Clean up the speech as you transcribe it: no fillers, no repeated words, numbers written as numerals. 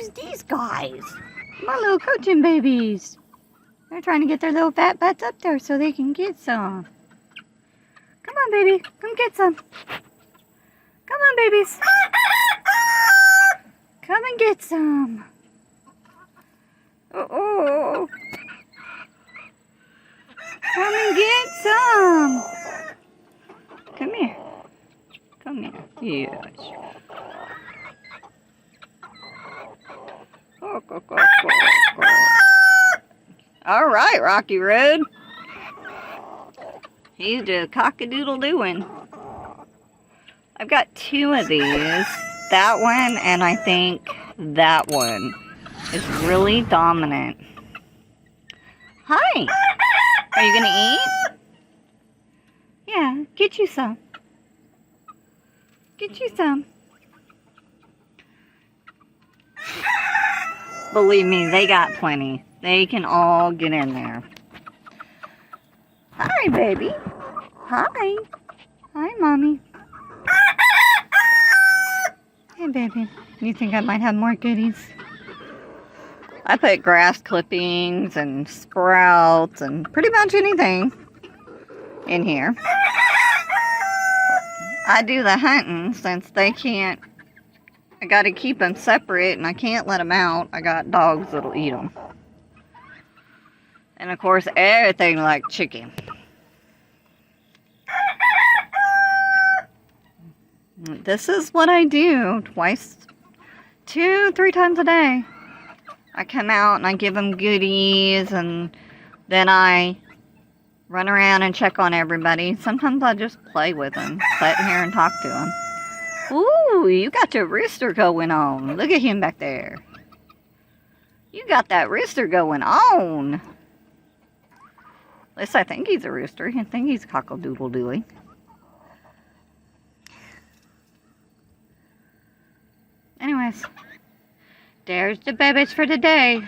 who's these guys? My little Cochin babies. They're trying to get their little fat butts up there so they can get some. Come on, baby. Come get some. Come on, babies. Come and get some. Oh. Come and get some. Come here. Come here. Yes. All right, Rocky Road. He's just cock-a-doodle doing. I've got two of these. That one and I think that one is really dominant. Hi. Are you going to eat? Yeah, get you some. Get you some. Believe me, they got plenty. They can all get in there. Hi, baby. Hi. Hi, Mommy. Hey, baby. You think I might have more goodies? I put grass clippings and sprouts and pretty much anything in here. I do the hunting since they can't. I got to keep them separate and I can't let them out. I got dogs that'll eat them. And of course, everything like chicken. This is what I do twice, 2-3 times a day. I come out and I give them goodies and then I run around and check on everybody. Sometimes I just play with them, sit here and talk to them. Ooh, you got your rooster going on. Look at him back there. You got that rooster going on. At least I think he's a rooster. I think he's cock-a-doodle-doing. Anyways, there's the babies for today.